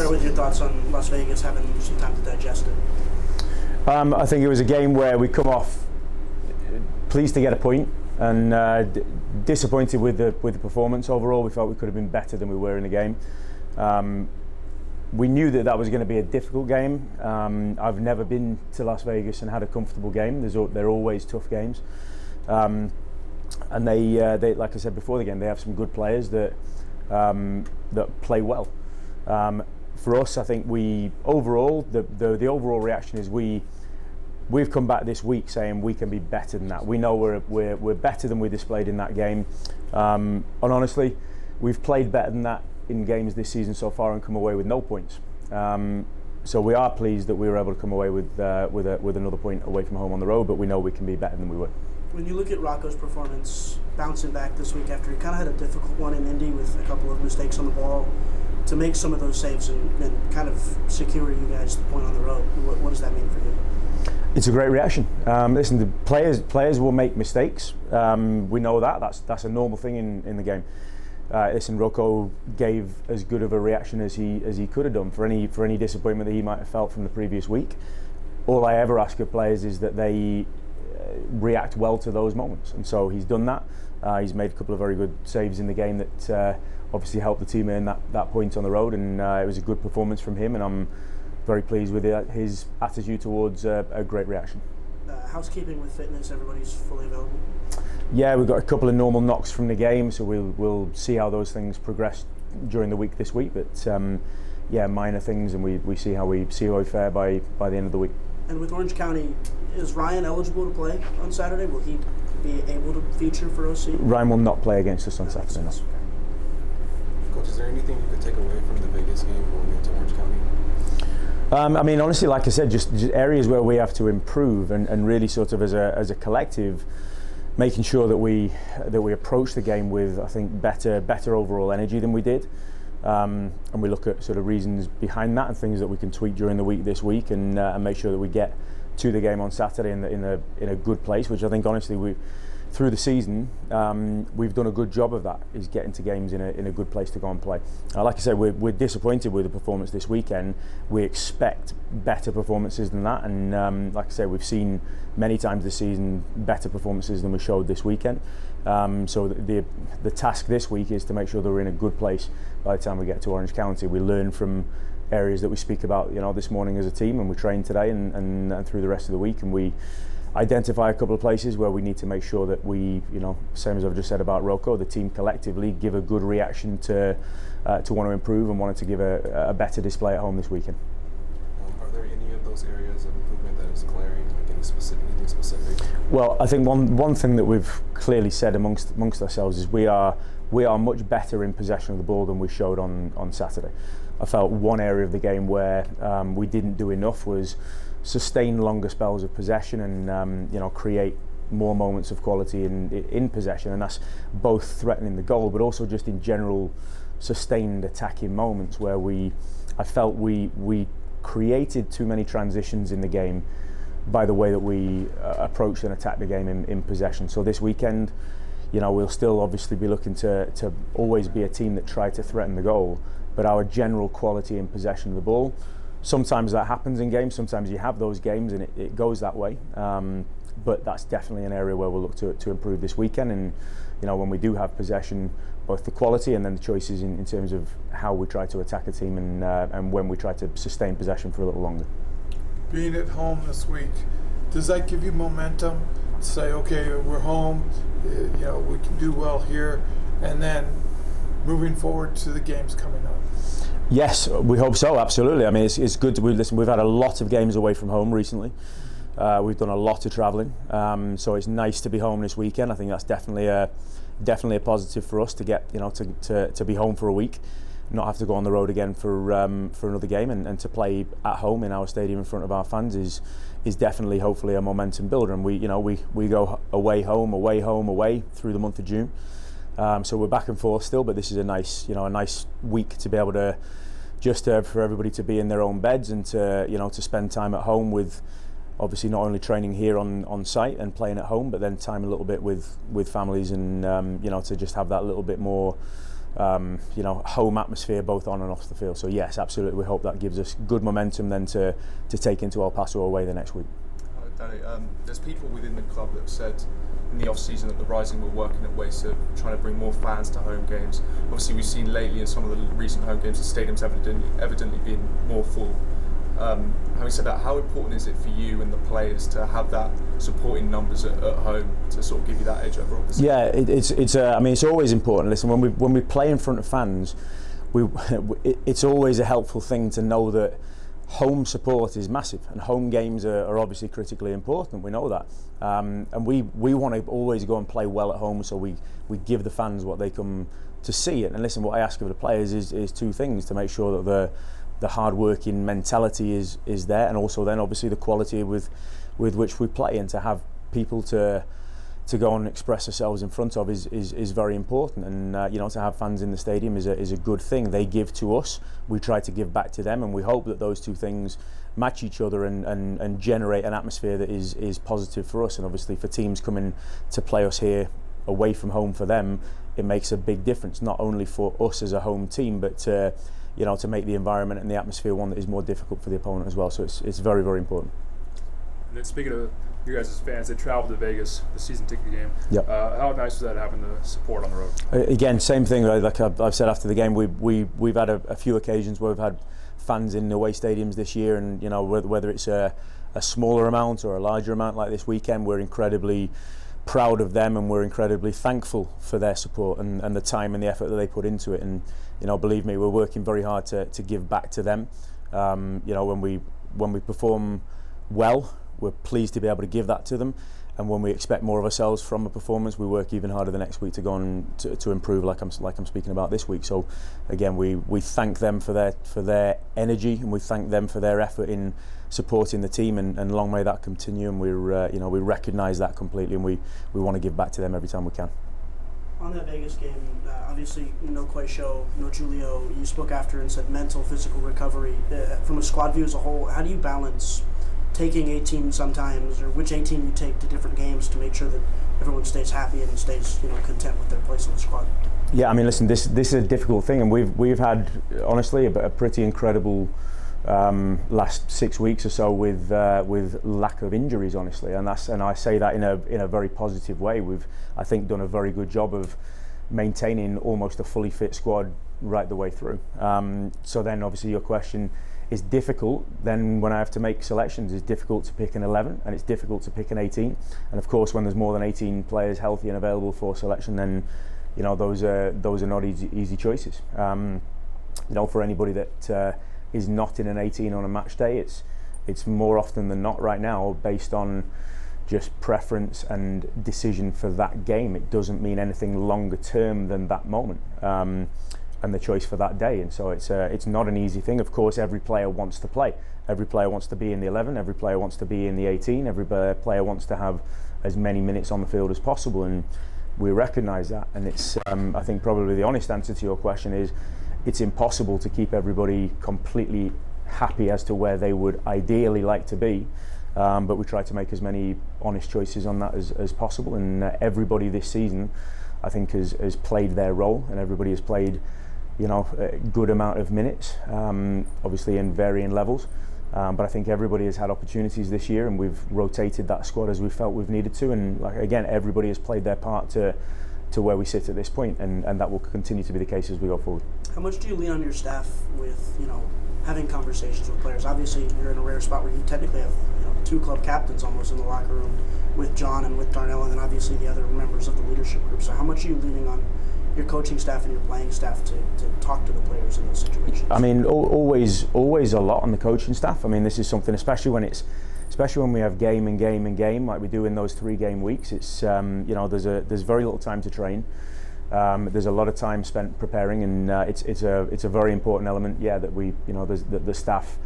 start with your thoughts on Las Vegas having some time to digest it. I think it was a game where we come off pleased to get a point and disappointed with the performance overall. We felt we could have been better than we were in the game. We knew that was going to be a difficult game. I've never been to Las Vegas and had a comfortable game. They're always tough games. And they, like I said before the game, they have some good players that play well. For us, I think the overall reaction is we've come back this week saying we can be better than that. We know we're better than we displayed in that game. And honestly, we've played better than that in games this season so far and come away with no points. So we are pleased that we were able to come away with another point away from home on the road, but we know we can be better than we were. When you look at Rocco's performance, bouncing back this week after he kind of had a difficult one in Indy with a couple of mistakes on the ball, to make some of those saves and kind of secure you guys the point on the road, what does that mean for you? It's a great reaction. Listen, the players will make mistakes. We know that. That's a normal thing in the game. Listen, Rocco gave as good of a reaction as he could have done for any disappointment that he might have felt from the previous week. All I ever ask of players is that they react well to those moments, and so he's done that. He's made a couple of very good saves in the game that obviously helped the team earn that point on the road, and it was a good performance from him, and I'm very pleased with his attitude towards a great reaction. Housekeeping with fitness, everybody's fully available? Yeah, we've got a couple of normal knocks from the game, so we'll see how those things progress during the week this week, but yeah, minor things, and we see how we fare by the end of the week. And with Orange County, is Ryan eligible to play on Saturday? Will he be able to feature for OC? Ryan will not play against us on Saturday. No. Coach, is there anything you could take away from the Vegas game going into Orange County? I mean, honestly, like I said, just areas where we have to improve and really sort of as a collective, making sure that we approach the game with, I think, better overall energy than we did. And we look at sort of reasons behind that and things that we can tweak during the week this week and make sure that we get to the game on Saturday in a good place, which I think honestly through the season we've done a good job of that, is getting to games in a good place to go and play. Like I said, we're disappointed with the performance this weekend. We expect better performances than that, and like I said, we've seen many times this season better performances than we showed this weekend. So the task this week is to make sure that we're in a good place by the time we get to Orange County. We learn from areas that we speak about, this morning as a team, and we train today and through the rest of the week, and we identify a couple of places where we need to make sure that we, same as I've just said about Rocco, the team collectively give a good reaction to want to improve and wanted to give a better display at home this weekend. Are there any of those areas of improvement that is glaring, like anything specific? Well, I think one thing that we've clearly said amongst ourselves is we are much better in possession of the ball than we showed on Saturday. I felt one area of the game where we didn't do enough was sustain longer spells of possession and create more moments of quality in possession, and that's both threatening the goal but also just in general sustained attacking moments where I felt we created too many transitions in the game by the way that we approached and attacked the game in possession. So this weekend, we'll still obviously be looking to always be a team that try to threaten the goal, but our general quality in possession of the ball, sometimes that happens in games, sometimes you have those games and it goes that way, but that's definitely an area where we'll look to improve this weekend. And when we do have possession, both the quality and then the choices in terms of how we try to attack a team and when we try to sustain possession for a little longer. Being at home this week, does that give you momentum to say, okay, we're home, we can do well here, and then moving forward to the games coming up? Yes, we hope so, absolutely. I mean, it's good. We've had a lot of games away from home recently. We've done a lot of travelling, so it's nice to be home this weekend. I think that's definitely a positive for us to get, to be home for a week, not have to go on the road again for another game, and to play at home in our stadium in front of our fans is definitely, hopefully, a momentum builder. And we go away through the month of June. So we're back and forth still, but this is a nice week to be able to for everybody to be in their own beds and to spend time at home with, obviously not only training here on site and playing at home, but then time a little bit with families and to just have that little bit more home atmosphere both on and off the field. So yes, absolutely, we hope that gives us good momentum then to take into El Paso away the next week. Danny, there's people within the club that have said in the off-season that the Rising were working at ways to trying to bring more fans to home games. Obviously, we've seen lately in some of the recent home games, the stadium's evidently been more full. Having said that, how important is it for you and the players to have that supporting numbers at home to sort of give you that edge over opposition? Yeah, it's always important. Listen, when we play in front of fans, it's always a helpful thing to know that home support is massive, and home games are obviously critically important. We know that, and we want to always go and play well at home, so we give the fans what they come to see. And listen, what I ask of the players is two things: to make sure that the hard-working mentality is there, and also then obviously the quality with which we play, and to have people to go and express ourselves in front of is very important. And to have fans in the stadium is a good thing. They give to us, we try to give back to them, and we hope that those two things match each other and generate an atmosphere that is positive for us. And obviously for teams coming to play us here away from home, for them it makes a big difference, not only for us as a home team, but to make the environment and the atmosphere one that is more difficult for the opponent as well. So it's very, very important. And then speaking of you guys as fans, they traveled to Vegas, the season ticket game. Yep. How nice was that having the support on the road? Again, same thing. Like I've said after the game, we've had a few occasions where we've had fans in away stadiums this year, and whether it's a smaller amount or a larger amount like this weekend, we're incredibly proud of them, and we're incredibly thankful for their support and the time and the effort that they put into it. And believe me, we're working very hard to give back to them. When we perform well, we're pleased to be able to give that to them, and when we expect more of ourselves from a performance, we work even harder the next week to go and to improve, like I'm speaking about this week. So again, we thank them for their energy, and we thank them for their effort in supporting the team, and long may that continue. And we recognise that completely, and we want to give back to them every time we can. On that Vegas game, obviously no Quaisho, no Julio. You spoke after and said mental, physical recovery. From a squad view as a whole, how do you balance taking 18 sometimes, or which 18 you take to different games to make sure that everyone stays happy and stays content with their place in the squad? Yeah, I mean, listen, this is a difficult thing, and we've had honestly a pretty incredible last 6 weeks or so with lack of injuries, honestly, and I say that in a very positive way. We've, I think, done a very good job of maintaining almost a fully fit squad right the way through. So then obviously your question is difficult. Then when I have to make selections, it's difficult to pick an 11, and it's difficult to pick an 18. And of course, when there's more than 18 players healthy and available for selection, then those are not easy choices. For anybody that is not in an 18 on a match day, it's more often than not right now based on just preference and decision for that game. It doesn't mean anything longer term than that moment. And the choice for that day, and so it's not an easy thing. Of course, every player wants to play. Every player wants to be in the 11. Every player wants to be in the 18. Every player wants to have as many minutes on the field as possible, and we recognise that. And it's I think probably the honest answer to your question is it's impossible to keep everybody completely happy as to where they would ideally like to be. But we try to make as many honest choices on that as possible. And everybody this season, I think, has played their role, and everybody has played a good amount of minutes, obviously in varying levels, but I think everybody has had opportunities this year, and we've rotated that squad as we felt we've needed to, and again, everybody has played their part to where we sit at this point, and that will continue to be the case as we go forward. How much do you lean on your staff with having conversations with players? Obviously you're in a rare spot where you technically have two club captains almost in the locker room with John and with Darnell, and then obviously the other members of the leadership group. So how much are you leaning on your coaching staff and your playing staff to talk to the players in those situations? I mean, always a lot on the coaching staff. I mean, this is something, especially when we have game and game like we do in those 3 game weeks. It's there's very little time to train. There's a lot of time spent preparing, and it's a very important element. Yeah, that we the staff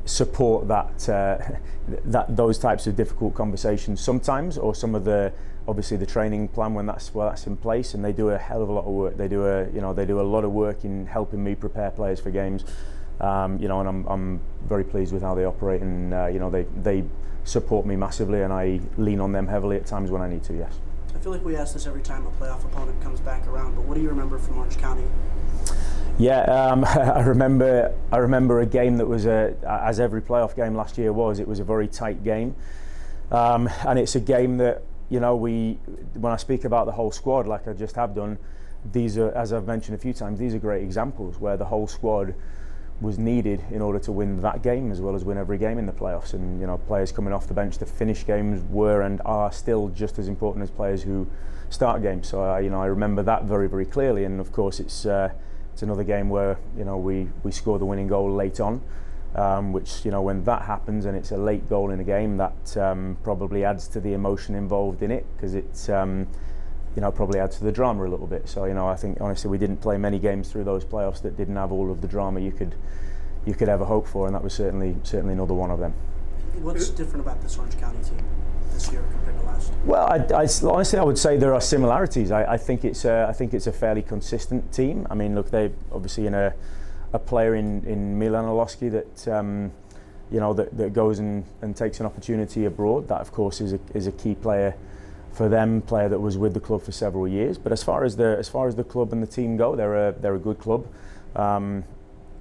support that those types of difficult conversations sometimes, or some of the obviously the training plan when that's in place, and they do a hell of a lot of work. They do a lot of work in helping me prepare players for games, and I'm very pleased with how they operate, and they support me massively, and I lean on them heavily at times when I need to. Yes. I feel like we ask this every time a playoff opponent comes back around, but what do you remember from Orange County? Yeah, I remember a game that was, as every playoff game last year was, it was a very tight game. And it's a game that, you know, when I speak about the whole squad, like I just have done, these are, as I've mentioned a few times, these are great examples where the whole squad was needed in order to win that game as well as win every game in the playoffs. And, you know, players coming off the bench to finish games were and are still just as important as players who start games. So, I remember that very, very clearly. And of course, it's another game where, you know, we score the winning goal late on, which, you know, when that happens and it's a late goal in a game, that probably adds to the emotion involved in it, because it's, you know, probably adds to the drama a little bit. So, you know, I think honestly we didn't play many games through those playoffs that didn't have all of the drama you could ever hope for, and that was certainly another one of them. What's different about this Orange County team this year compared to last? Well, honestly, I would say there are similarities. I think it's a fairly consistent team. I mean, look, they obviously in a player in Milan Oloski that you know that goes and takes an opportunity abroad. That of course is a key player for them, player that was with the club for several years. But as far as the club and the team go, they're a good club,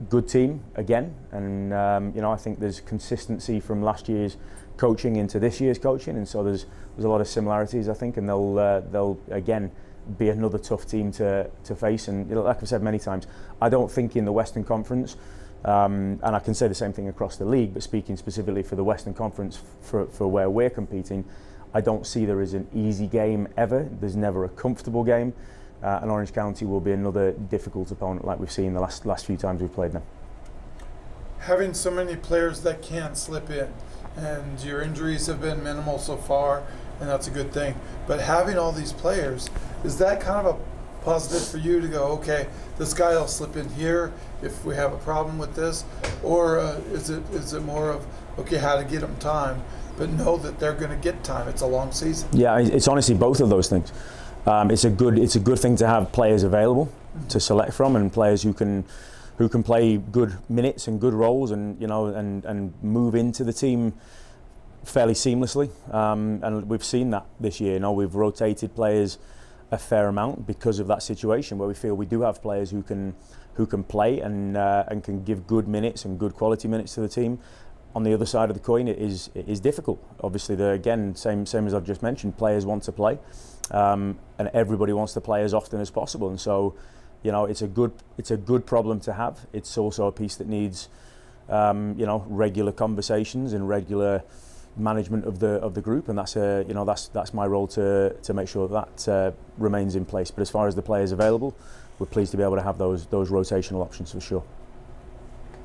good team again, and you know, I think there's consistency from last year's coaching into this year's coaching, and so there's a lot of similarities, I think, and they'll again be another tough team to face. And, you know, like I've said many times, I don't think in the Western Conference, and I can say the same thing across the league, but speaking specifically for the Western Conference, for where we're competing, I don't see there is an easy game ever. There's never a comfortable game, and Orange County will be another difficult opponent like we've seen the last few times we've played them. Having so many players that can slip in, and your injuries have been minimal so far, and that's a good thing. But having all these players, is that kind of a positive for you to go, okay, this guy will slip in here if we have a problem with this, or is it more of, okay, how to get them time, but know that they're going to get time? It's a long season. Yeah, it's honestly both of those things. It's a good thing to have players available to select from, and players who can play good minutes and good roles, and, you know, and move into the team fairly seamlessly. And we've seen that this year. You know, we've rotated players a fair amount because of that situation, where we feel we do have players who can play and can give good minutes and good quality minutes to the team. On the other side of the coin, it is difficult. Obviously, same as I've just mentioned, players want to play, and everybody wants to play as often as possible. And so, you know, it's a good problem to have. It's also a piece that needs, you know, regular conversations and regular management of the group, and that's my role to make sure that remains in place. But as far as the players available, we're pleased to be able to have those rotational options for sure.